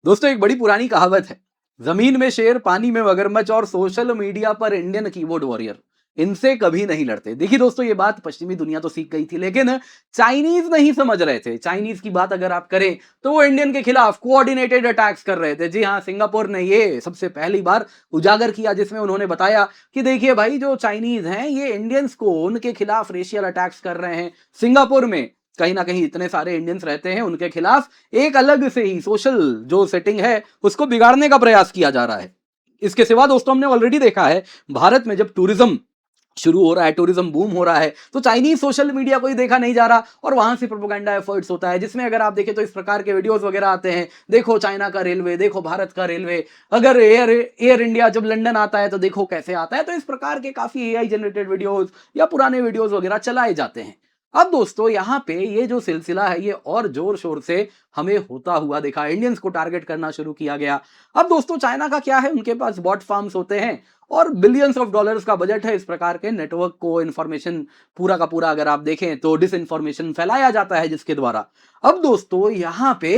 दोस्तों एक बड़ी पुरानी कहावत है, जमीन में शेर, पानी में मगरमच्छ और सोशल मीडिया पर इंडियन कीबोर्ड वॉरियर। इनसे कभी नहीं लड़ते। देखिए दोस्तों, ये बात पश्चिमी दुनिया तो सीख गई थी, लेकिन चाइनीज नहीं समझ रहे थे। चाइनीज की बात अगर आप करें तो वो इंडियन के खिलाफ कोऑर्डिनेटेड अटैक्स कर रहे थे। जी हाँ, सिंगापुर ने ये सबसे पहली बार उजागर किया, जिसमें उन्होंने बताया कि देखिए भाई, जो चाइनीज हैं ये इंडियंस को उनके खिलाफ रेशियल अटैक्स कर रहे हैं। सिंगापुर में कहीं ना कहीं इतने सारे इंडियंस रहते हैं, उनके खिलाफ एक अलग से ही सोशल जो सेटिंग है उसको बिगाड़ने का प्रयास किया जा रहा है। इसके सिवा दोस्तों, हमने ऑलरेडी देखा है भारत में जब टूरिज्म शुरू हो रहा है, टूरिज्म बूम हो रहा है, तो चाइनीज सोशल मीडिया को ही देखा नहीं जा रहा और वहां से प्रोपेगेंडा एफर्ट्स होता है, जिसमें अगर आप देखें तो इस प्रकार के वीडियोस वगैरह आते हैं। देखो चाइना का रेलवे, देखो भारत का रेलवे, अगर एयर एयर इंडिया जब लंदन आता है तो देखो कैसे आता है। तो इस प्रकार के काफी एआई जनरेटेड वीडियोस या पुराने वीडियोस वगैरह चलाए जाते हैं। अब दोस्तों यहाँ पे ये जो सिलसिला है ये और जोर शोर से हमें होता हुआ देखा, इंडियंस को टारगेट करना शुरू किया गया। अब दोस्तों चाइना का क्या है, उनके पास बॉट फार्म्स होते हैं और बिलियंस ऑफ डॉलर्स का बजट है। इस प्रकार के नेटवर्क को इंफॉर्मेशन पूरा का पूरा अगर आप देखें तो डिस इंफॉर्मेशन फैलाया जाता है जिसके द्वारा। अब दोस्तों यहाँ पे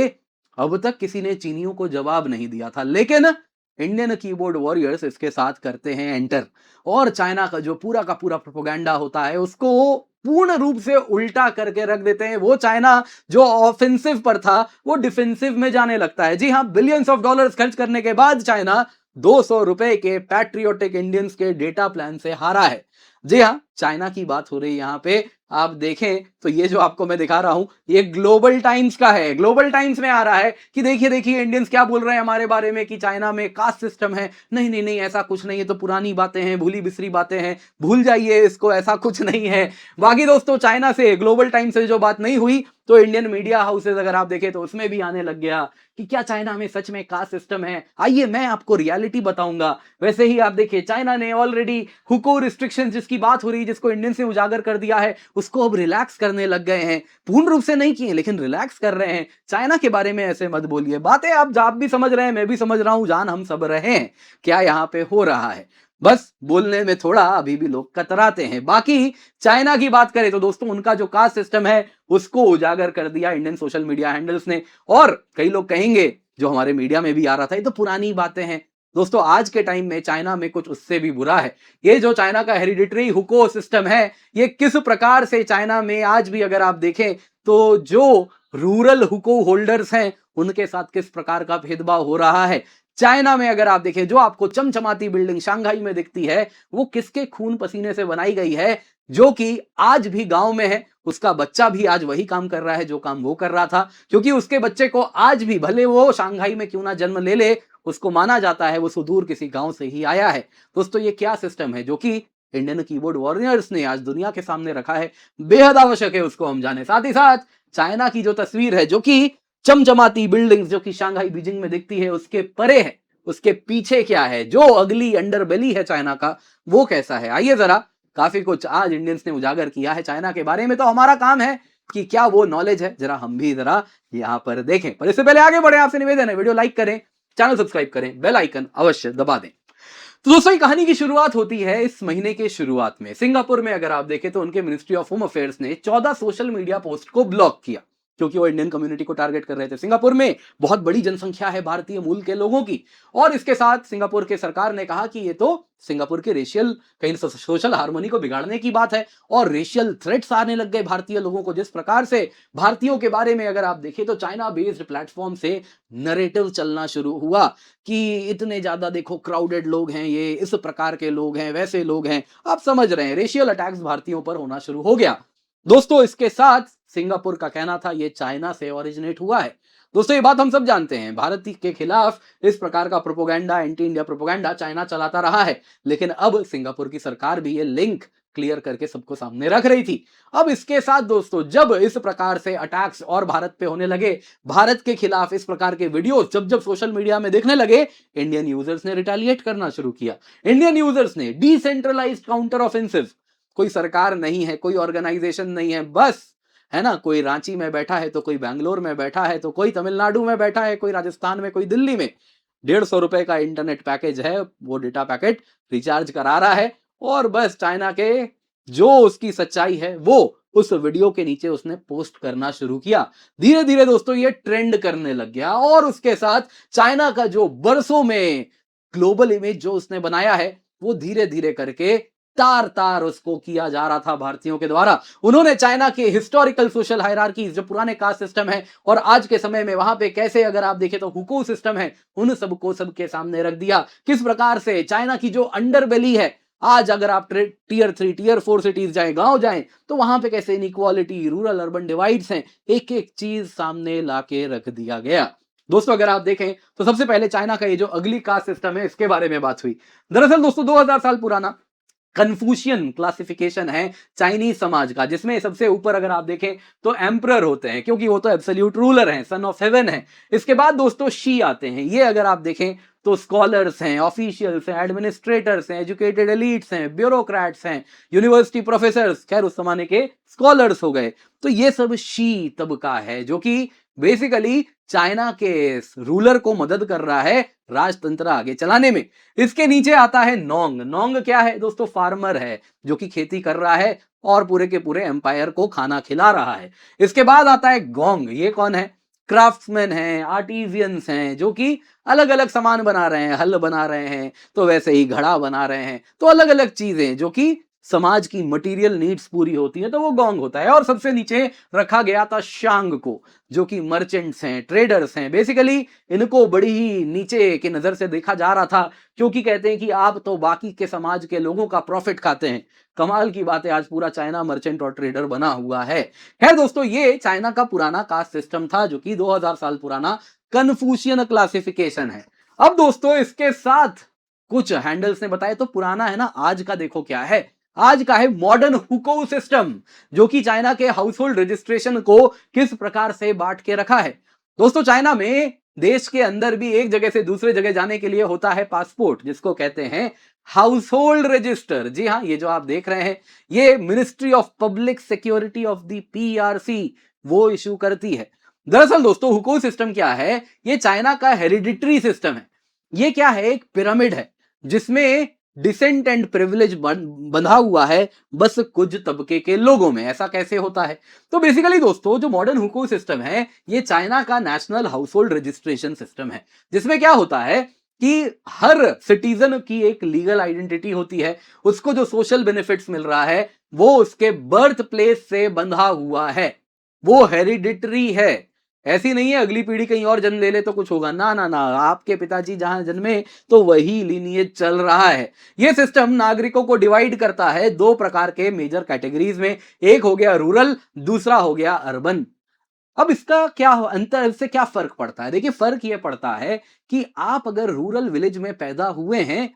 अब तक किसी ने चीनियों को जवाब नहीं दिया था, लेकिन इंडियन कीबोर्ड वॉरियर्स इसके साथ करते हैं एंटर और चाइना का जो पूरा का पूरा प्रोपेगेंडा होता है उसको पूर्ण रूप से उल्टा करके रख देते हैं। वो चाइना जो ऑफेंसिव पर था वो डिफेंसिव में जाने लगता है। जी हां, बिलियंस ऑफ डॉलर्स खर्च करने के बाद चाइना 200 रुपए के पैट्रियोटिक इंडियंस के डेटा प्लान से हारा है। जी हां, चाइना की बात हो रही है यहां पे। आप देखें तो ये जो आपको मैं दिखा रहा हूं ये ग्लोबल टाइम्स का है। ग्लोबल टाइम्स में आ रहा है कि देखिए देखिए इंडियंस क्या बोल रहे हैं हमारे बारे में कि चाइना में कास्ट सिस्टम है। नहीं नहीं नहीं, ऐसा कुछ नहीं है, तो पुरानी बातें हैं, भूली बिसरी बातें हैं, भूल जाइए इसको, ऐसा कुछ नहीं है। बाकी दोस्तों चाइना से ग्लोबल टाइम्स से जो बात नहीं हुई तो इंडियन मीडिया हाउसेज अगर आप देखें तो उसमें भी आने लग गया कि क्या चाइना में सच में कास्ट सिस्टम है। आइए मैं आपको रियलिटी बताऊंगा। वैसे ही आप देखिए चाइना ने ऑलरेडी हुको रिस्ट्रिक्शंस जिसकी बात हो रही है, जिसको इंडियन से उजागर कर दिया है, उसको अब रिलैक्स करने लग गए हैं। पूर्ण रूप से नहीं किए लेकिन रिलैक्स कर रहे हैं। चाइना के बारे में ऐसे मत बोलिए। बातें आप भी समझ रहे हैं, मैं भी समझ रहा हूं, जान हम सब रहे हैं क्या यहां पे हो रहा है। बस बोलने में थोड़ा अभी भी लोग कतराते हैं। बाकी चाइना की बात करें तो दोस्तों उनका जो कास्ट सिस्टम है उसको उजागर कर दिया इंडियन सोशल मीडिया हैंडल्स ने। और कई लोग कहेंगे, जो हमारे मीडिया में भी आ रहा था, ये तो पुरानी बातें हैं। दोस्तों आज के टाइम में चाइना में कुछ उससे भी बुरा है। ये जो चाइना का हेरिडिटरी हुको सिस्टम है, ये किस प्रकार से चाइना में आज भी अगर आप देखें तो जो रूरल हुको होल्डर्स हैं उनके साथ किस प्रकार का भेदभाव हो रहा है। चाइना में अगर आप देखें, जो आपको चमचमाती बिल्डिंग शंघाई में दिखती है वो किसके खून पसीने से बनाई गई है, जो कि आज भी गांव में है। उसका बच्चा भी आज वही काम कर रहा है जो काम वो कर रहा था, क्योंकि उसके बच्चे को आज भी, भले वो शंघाई में क्यों ना जन्म ले ले, उसको माना जाता है वो सुदूर किसी गांव से ही आया है। दोस्तों ये क्या सिस्टम है जो कि इंडियन कीबोर्ड वॉरियर्स ने आज दुनिया के सामने रखा है, बेहद आवश्यक है उसको हम जाने। साथ ही साथ चाइना की जो तस्वीर है, जो कि चमचमाती बिल्डिंग्स जो कि शंघाई बीजिंग में दिखती है, उसके परे है, उसके पीछे क्या है, जो अगली अंडरबेली है चाइना का, वो कैसा है। आइए जरा, काफी कुछ आज इंडियंस ने उजागर किया है चाइना के बारे में, तो हमारा काम है कि क्या वो नॉलेज है, जरा हम भी जरा यहां पर देखें। पर इससे पहले आगे बढ़े, आपसे निवेदन है वीडियो लाइक करें, चैनल सब्सक्राइब करें, बेल आइकन अवश्य दबा दें। तो दोस्तों ये कहानी की शुरुआत होती है इस महीने के शुरुआत में। सिंगापुर में अगर आप देखें तो उनके मिनिस्ट्री ऑफ होम अफेयर्स ने 14 सोशल मीडिया पोस्ट को ब्लॉक किया, क्योंकि वो इंडियन कम्युनिटी को टारगेट कर रहे थे। सिंगापुर में बहुत बड़ी जनसंख्या है भारतीय मूल के लोगों की, और इसके साथ सिंगापुर के सरकार ने कहा कि ये तो सिंगापुर के रेशियल कहीं सोशल हार्मोनी को बिगाड़ने की बात है, और रेशियल थ्रेट्स आने लग गए भारतीय लोगों को। जिस प्रकार से भारतीयों के बारे में अगर आप देखें तो चाइना बेस्ड प्लेटफॉर्म से नरेटिव चलना शुरू हुआ कि इतने ज्यादा देखो क्राउडेड लोग हैं, ये इस प्रकार के लोग हैं, वैसे लोग हैं। आप समझ रहे हैं, रेशियल अटैक्स भारतीयों पर होना शुरू हो गया। दोस्तों इसके साथ सिंगापुर का कहना था ये चाइना से ओरिजिनेट हुआ है। दोस्तों ये बात हम सब जानते हैं, भारत के खिलाफ इस प्रकार का propaganda, anti India propaganda China चलाता रहा है, लेकिन अब सिंगापुर की सरकार भी ये लिंक क्लियर करके सबको सामने रख रही थी। अब इसके साथ दोस्तों जब इस प्रकार से अटैक्स और भारत पे होने लगे, भारत के खिलाफ इस प्रकार के वीडियोस जब जब सोशल मीडिया में देखने लगे, इंडियन यूजर्स ने रिटेलिएट करना शुरू किया। इंडियन यूजर्स ने डिसेंट्रलाइज्ड काउंटर ऑफेंसिव, कोई सरकार नहीं है, कोई ऑर्गेनाइजेशन नहीं है, बस है ना, कोई रांची में बैठा है तो कोई बैंगलोर में बैठा है तो कोई तमिलनाडु में बैठा है, कोई राजस्थान में, कोई दिल्ली में, 150 रुपए का इंटरनेट पैकेज है, वो डेटा पैकेट रिचार्ज करा रहा है और बस चाइना के जो उसकी सच्चाई है वो उस वीडियो के नीचे उसने पोस्ट करना शुरू किया। धीरे धीरे दोस्तों ये ट्रेंड करने लग गया और उसके साथ चाइना का जो बरसों में ग्लोबल इमेज जो उसने बनाया है वो धीरे धीरे करके तार तार उसको किया जा रहा था भारतीयों के द्वारा। उन्होंने चाइना के हिस्टोरिकल सोशल हायरार्कीज जो पुराने कास्ट सिस्टम है और आज के समय में वहां पे कैसे अगर आप देखें तो हुकू सिस्टम है, उन सबको सबके सामने रख दिया। किस प्रकार से चाइना की जो अंडरबेली है, आज अगर आप टीयर 3 टीयर 4 सिटीज जाएं, गांव जाएं, तो वहां पे कैसे इनइक्वालिटी, रूरल अर्बन डिवाइड्स हैं, एक एक चीज सामने लाके रख दिया गया। दोस्तों अगर आप देखें तो सबसे पहले चाइना का ये जो अगली कास्ट सिस्टम है इसके बारे में बात हुई। दरअसल दोस्तों 2000 साल पुराना कन्फ्यूशियन क्लासिफिकेशन है चाइनीज समाज का, जिसमें सबसे ऊपर अगर आप देखें तो एम्परर होते हैं क्योंकि वो तो एब्सोल्यूट रूलर हैं, सन ऑफ हेवन है। इसके बाद दोस्तों शी आते हैं, ये अगर आप देखें तो स्कॉलर्स हैं, ऑफिशियल्स हैं, एडमिनिस्ट्रेटर्स हैं, एजुकेटेड एलिट्स हैं, ब्यूरोक्रेट्स हैं, यूनिवर्सिटी प्रोफेसर्स, खैर उस जमाने के स्कॉलर्स हो गए। तो ये सब शी तबका है जो कि बेसिकली चाइना के रूलर को मदद कर रहा है राजतंत्र आगे चलाने में। इसके नीचे आता है नोंग। नोंग क्या है दोस्तों? फार्मर है जो कि खेती कर रहा है और पूरे के पूरे एम्पायर को खाना खिला रहा है। इसके बाद आता है गोंग। ये कौन है? क्राफ्ट्समैन हैं, आर्टिजियंस हैं जो कि अलग अलग सामान बना रहे हैं, हल बना रहे हैं, तो वैसे ही घड़ा बना रहे हैं, तो अलग अलग चीजें जो कि समाज की मटेरियल नीड्स पूरी होती है, तो वो गोंग होता है। और सबसे नीचे रखा गया था शांग को, जो कि मर्चेंट्स हैं, ट्रेडर्स हैं। बेसिकली इनको बड़ी ही नीचे की नजर से देखा जा रहा था क्योंकि कहते हैं कि आप तो बाकी के समाज के लोगों का प्रॉफिट खाते हैं। कमाल की बात है, आज पूरा चाइना मर्चेंट और ट्रेडर बना हुआ है। खैर दोस्तों ये चाइना का पुराना कास्ट सिस्टम था जो कि 2000 साल पुराना कन्फ्यूशियन क्लासिफिकेशन है। अब दोस्तों इसके साथ कुछ हैंडल्स ने बताया तो पुराना है ना, आज का देखो क्या है। आज का है मॉडर्न हुको सिस्टम जो कि चाइना के हाउस होल्ड रजिस्ट्रेशन को किस प्रकार से बांट के रखा है। दोस्तों चाइना में देश के अंदर भी एक जगह से दूसरे जगह जाने के लिए होता है पासपोर्ट, जिसको कहते हैं हाउस होल्ड रजिस्टर। जी हाँ, ये जो आप देख रहे हैं ये ministry of public security of the PRC वो इशू करती है। दरअसल दोस्तों हुको सिस्टम क्या है? ये चाइना का हेरिडिटरी सिस्टम है। ये क्या है? एक पिरामिड है जिसमें डिसेंट एंड प्रिविलेज बंधा हुआ है बस कुछ तबके के लोगों में। ऐसा कैसे होता है? तो बेसिकली दोस्तों जो मॉडर्न हुको सिस्टम है ये चाइना का national house hold registration system है, जिसमें क्या होता है कि हर सिटीजन की एक लीगल आइडेंटिटी होती है, उसको जो सोशल बेनिफिट्स मिल रहा है वो उसके बर्थ प्लेस से बंधा हुआ है, वो हेरिडिटरी है। ऐसी नहीं है अगली पीढ़ी कहीं और जन्म ले ले तो कुछ होगा, ना ना ना, आपके पिताजी जहां जन्मे तो वही लीनिएज चल रहा है। यह सिस्टम नागरिकों को डिवाइड करता है दो प्रकार के मेजर कैटेगरीज में, एक हो गया रूरल, दूसरा हो गया अर्बन। अब इसका क्या अंतर, इससे क्या फर्क पड़ता है? देखिए फर्क यह पड़ता है कि आप अगर रूरल विलेज में पैदा हुए हैं,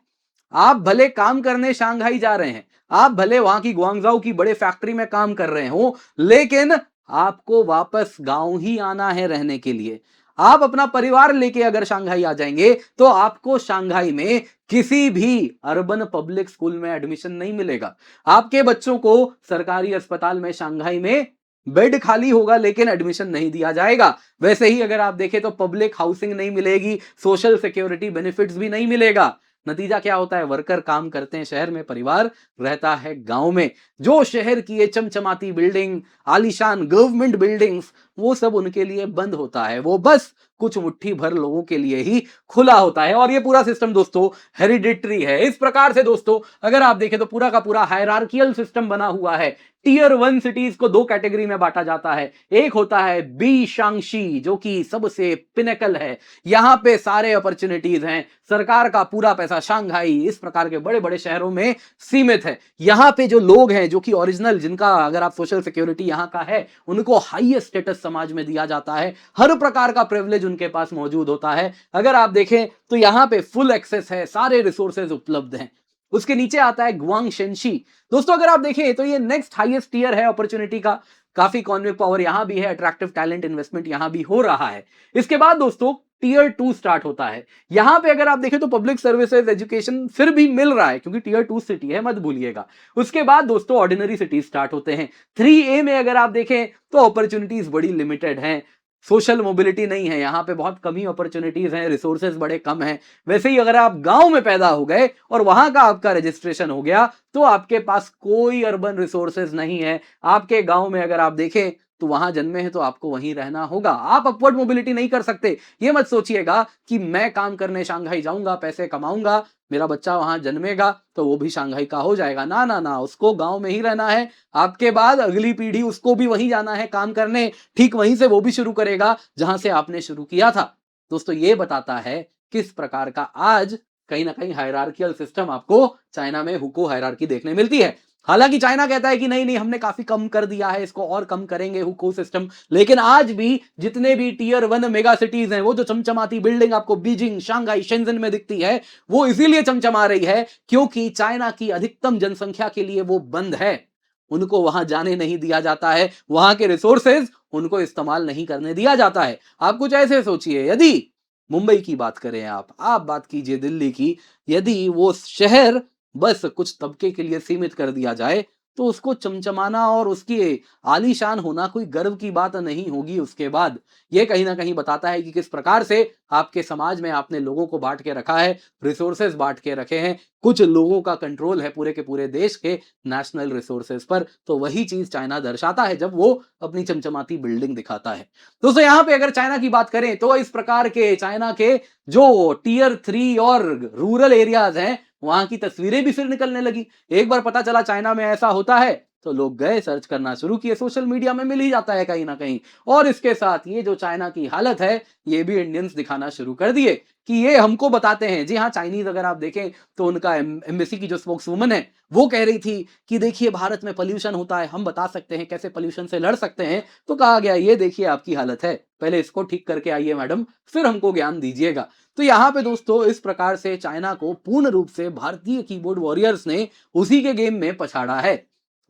आप भले काम करने शंघाई जा रहे हैं, आप भले वहां की ग्वांगजाऊ की बड़े फैक्ट्री में काम कर रहे हो, लेकिन आपको वापस गांव ही आना है रहने के लिए। आप अपना परिवार लेके अगर शंघाई आ जाएंगे तो आपको शंघाई में किसी भी अर्बन पब्लिक स्कूल में एडमिशन नहीं मिलेगा। आपके बच्चों को सरकारी अस्पताल में शंघाई में बेड खाली होगा लेकिन एडमिशन नहीं दिया जाएगा। वैसे ही अगर आप देखें तो पब्लिक हाउसिंग नहीं मिलेगी, सोशल सिक्योरिटी बेनिफिट्स भी नहीं मिलेगा। नतीजा क्या होता है? वर्कर काम करते हैं शहर में, परिवार रहता है गांव में। जो शहर की ये चमचमाती बिल्डिंग, आलीशान गवर्नमेंट बिल्डिंग्स, वो सब उनके लिए बंद होता है, वो बस कुछ मुट्ठी भर लोगों के लिए ही खुला होता है। और ये पूरा सिस्टम दोस्तों हेरिडिटरी है। इस प्रकार से दोस्तों अगर आप देखें तो पूरा का पूरा हायरार्कियल सिस्टम बना हुआ है। टीयर 1 सिटीज को दो कैटेगरी में बांटा जाता है। एक होता है बी शांगशी जो कि सबसे पिनेकल है, यहां पे सारे अपॉर्चुनिटीज हैं, सरकार का पूरा पैसा शंघाई इस प्रकार के बड़े बड़े शहरों में सीमित है। यहां पे जो लोग हैं जो कि ओरिजिनल, जिनका अगर आप सोशल सिक्योरिटी यहां का है, उनको हाईएस्ट स्टेटस समाज में दिया जाता है, हर प्रकार का प्रिविलेज उनके पास मौजूद होता है। अगर आप देखें तो यहां पे फुल एक्सेस है, सारे रिसोर्सेज उपलब्ध हैं। उसके नीचे आता है गुआंग शेंशी। दोस्तों अगर आप देखें तो ये नेक्स्ट हाईएस्ट टीयर है अपॉर्चुनिटी का, काफी इकोनॉमिक पावर यहां भी है, अट्रैक्टिव टैलेंट इन्वेस्टमेंट यहां भी हो रहा है। इसके बाद दोस्तों टीयर 2 स्टार्ट होता है। यहां पे अगर आप देखें तो पब्लिक सर्विसेज, एजुकेशन फिर भी मिल रहा है क्योंकि टीयर 2 सिटी है, मत भूलिएगा। उसके बाद दोस्तों ऑर्डिनरी सिटी स्टार्ट होते हैं। 3A में अगर आप देखें तो अपॉर्चुनिटीज बड़ी लिमिटेड हैं। सोशल मोबिलिटी नहीं है, यहाँ पे बहुत कमी अपॉर्चुनिटीज हैं, रिसोर्सेज बड़े कम हैं। वैसे ही अगर आप गांव में पैदा हो गए और वहां का आपका रजिस्ट्रेशन हो गया तो आपके पास कोई अर्बन रिसोर्सेज नहीं है। आपके गांव में अगर आप देखें तो वहां जन्मे हैं तो आपको वहीं रहना होगा, आप अपवर्ड मोबिलिटी नहीं कर सकते। ये मत सोचिएगा कि मैं काम करने शंघाई जाऊंगा, पैसे कमाऊंगा, मेरा बच्चा वहां जन्मेगा तो वो भी शंघाई का हो जाएगा। ना ना ना, उसको गांव में ही रहना है। आपके बाद अगली पीढ़ी उसको भी वहीं जाना है काम करने, ठीक वहीं से वो भी शुरू करेगा जहां से आपने शुरू किया था। दोस्तों ये बताता है किस प्रकार का आज कहीं ना कहीं हायरार्कियल सिस्टम आपको चाइना में हुको हायरार्की देखने मिलती है। हालांकि चाइना कहता है कि नहीं नहीं, हमने काफी कम कर दिया है, इसको और कम करेंगे हुको सिस्टम। लेकिन आज भी जितने भी टियर 1 मेगा सिटीज हैं, वो जो चमचमाती बिल्डिंग आपको बीजिंग, शंघाई, शेंजन में दिखती है, वो इसीलिए चमचमा रही है क्योंकि चाइना की अधिकतम जनसंख्या के लिए वो बंद है। उनको वहां जाने नहीं दिया जाता है, वहां के रिसोर्सेज उनको इस्तेमाल नहीं करने दिया जाता है। आप कुछ ऐसे सोचिए, यदि मुंबई की बात करें, आप बात कीजिए दिल्ली की, यदि वो शहर बस कुछ तबके के लिए सीमित कर दिया जाए तो उसको चमचमाना और उसकी आलीशान होना कोई गर्व की बात नहीं होगी। उसके बाद ये कहीं ना कहीं बताता है कि किस प्रकार से आपके समाज में आपने लोगों को बांट के रखा है, रिसोर्सेज बांट के रखे हैं, कुछ लोगों का कंट्रोल है पूरे के पूरे देश के नेशनल रिसोर्सेज पर। तो वही चीज चाइना दर्शाता है जब वो अपनी चमचमाती बिल्डिंग दिखाता है। दोस्तों यहां पे अगर चाइना की बात करें तो इस प्रकार के चाइना के जो टियर 3 और रूरल एरियाज हैं, वहां की तस्वीरें भी फिर निकलने लगी। एक बार पता चला चाइना में ऐसा होता है तो लोग गए, सर्च करना शुरू किए, सोशल मीडिया में मिल ही जाता है कहीं ना कहीं। और इसके साथ ये जो चाइना की हालत है, ये भी इंडियंस दिखाना शुरू कर दिए कि ये हमको बताते हैं। जी हाँ, चाइनीज अगर आप देखें तो उनका एम्बेसी की जो स्पोक्स वुमन है वो कह रही थी कि देखिए भारत में पोल्यूशन होता है, हम बता सकते हैं कैसे पोल्यूशन से लड़ सकते हैं। तो कहा गया ये देखिए आपकी हालत है, पहले इसको ठीक करके आइए मैडम, फिर हमको ज्ञान दीजिएगा। तो यहाँ पे दोस्तों इस प्रकार से चाइना को पूर्ण रूप से भारतीय कीबोर्ड वॉरियर्स ने उसी के गेम में पछाड़ा है।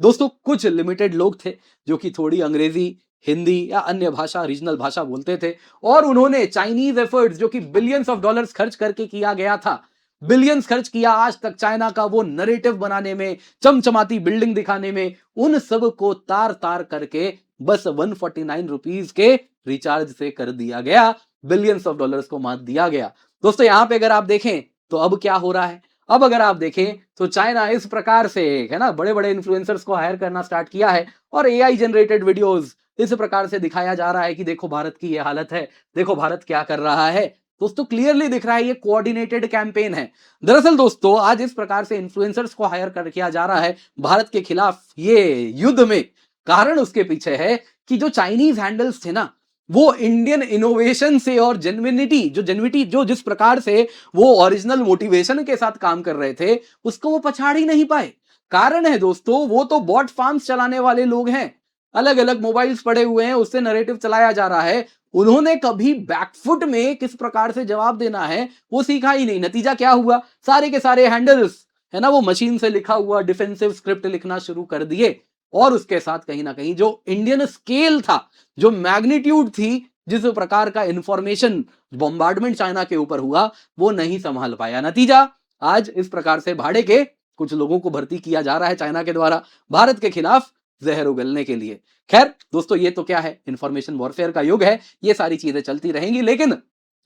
दोस्तों कुछ लिमिटेड लोग थे जो कि थोड़ी अंग्रेजी, हिंदी या अन्य भाषा, रीजनल भाषा बोलते थे और उन्होंने चाइनीज एफर्ट्स जो कि बिलियंस ऑफ डॉलर्स खर्च करके किया गया था, बिलियंस खर्च किया आज तक चाइना का वो नरेटिव बनाने में, चमचमाती बिल्डिंग दिखाने में, उन सब को तार तार करके बस 149 रुपीज के रिचार्ज से कर दिया गया, बिलियंस ऑफ डॉलर्स को मात दिया गया। दोस्तों यहां पे अगर आप देखें तो अब क्या हो रहा है, अब अगर आप देखें तो चाइना इस प्रकार से है ना बड़े बड़े इन्फ्लुएंसर्स को हायर करना स्टार्ट किया है और एआई जनरेटेड वीडियोस इस प्रकार से दिखाया जा रहा है कि देखो भारत की ये हालत है, देखो भारत क्या कर रहा है। दोस्तों क्लियरली दिख रहा है ये कोऑर्डिनेटेड कैंपेन है। दरअसल दोस्तों आज इस प्रकार से इन्फ्लुएंसर्स को हायर कर किया जा रहा है भारत के खिलाफ ये युद्ध में, कारण उसके पीछे है कि जो चाइनीज हैंडल्स थे ना, वो इंडियन इनोवेशन से और जेन्युइनिटी जो जिस प्रकार से वो ओरिजिनल मोटिवेशन के साथ काम कर रहे थे, उसको वो पछाड़ ही नहीं पाए। कारण है दोस्तों, वो तो बॉट फार्म्स चलाने वाले लोग हैं, अलग अलग मोबाइल्स पड़े हुए हैं, उससे नैरेटिव चलाया जा रहा है। उन्होंने कभी बैकफुट में किस प्रकार से जवाब देना है वो सीखा ही नहीं। नतीजा क्या हुआ, सारे के सारे हैंडल्स है ना वो मशीन से लिखा हुआ डिफेंसिव स्क्रिप्ट लिखना शुरू कर दिए और उसके साथ कहीं ना कहीं जो इंडियन स्केल था, जो मैग्नीट्यूड थी, जिस प्रकार का इंफॉर्मेशन बॉम्बार्डमेंट चाइना के ऊपर हुआ, वो नहीं संभाल पाया। नतीजा आज इस प्रकार से भाड़े के कुछ लोगों को भर्ती किया जा रहा है चाइना के द्वारा भारत के खिलाफ जहर उगलने के लिए। खैर दोस्तों ये तो क्या है, इंफॉर्मेशन वॉरफेयर का युग है, ये सारी चीजें चलती रहेंगी। लेकिन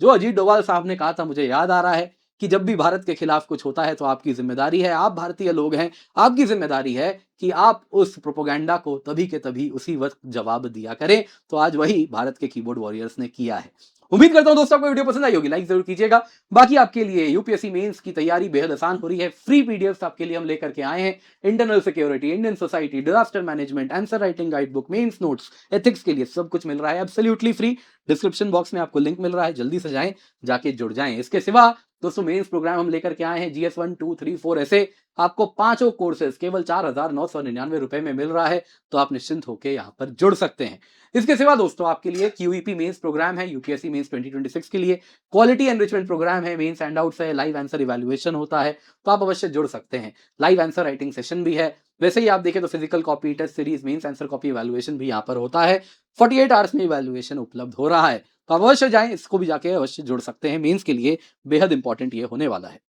जो अजीत डोभाल साहब ने कहा था, मुझे याद आ रहा है कि जब भी भारत के खिलाफ कुछ होता है तो आपकी जिम्मेदारी है, आप भारतीय लोग हैं, आपकी जिम्मेदारी है कि आप उस प्रोपोगंडा को तभी के तभी उसी वक्त जवाब दिया करें। तो आज वही भारत के कीबोर्ड वॉरियर्स ने किया है। उम्मीद करता हूं दोस्तों आपको वीडियो पसंद आई होगी, लाइक जरूर कीजिएगा। बाकी आपके लिए यूपीएससी मेंस की तैयारी बेहद आसान हो रही है, फ्री पीडीएफ्स आपके लिए हम लेकर के आए हैं। Internal security, Indian society, disaster management, answer writing guide book, mains notes, ethics के लिए सब कुछ मिल रहा है एब्सोल्युटली फ्री। डिस्क्रिप्शन बॉक्स में आपको लिंक मिल रहा है, जल्दी से जाएं, जाके जुड़ जाएं। इसके सिवा दोस्तों मेंस प्रोग्राम हम लेकर के आए हैं, जीएस 1 2 3 4 ऐसे आपको पांचों कोर्सेज केवल 4,999 रुपए में मिल रहा है। तो आप निश्चिंत होकर यहां पर जुड़ सकते हैं। इसके सिवा दोस्तों आपके लिए क्यूईपी मेंस प्रोग्राम है, यूपीएससी मेंस 2026 के लिए क्वालिटी एनरिचमेंट प्रोग्राम है, मेंस हैंडआउट्स है, लाइव आंसर इवैल्यूएशन होता है, तो आप अवश्य जुड़ सकते हैं। लाइव आंसर राइटिंग सेशन भी है। वैसे ही आप देखें तो physical copy test series, mains answer copy evaluation भी यहाँ पर होता है। 48 आवर्स में इवैल्यूएशन उपलब्ध हो रहा है, तो अवश्य जाएं, इसको भी जाके अवश्य जुड़ सकते हैं। मेंस के लिए बेहद इंपॉर्टेंट ये होने वाला है।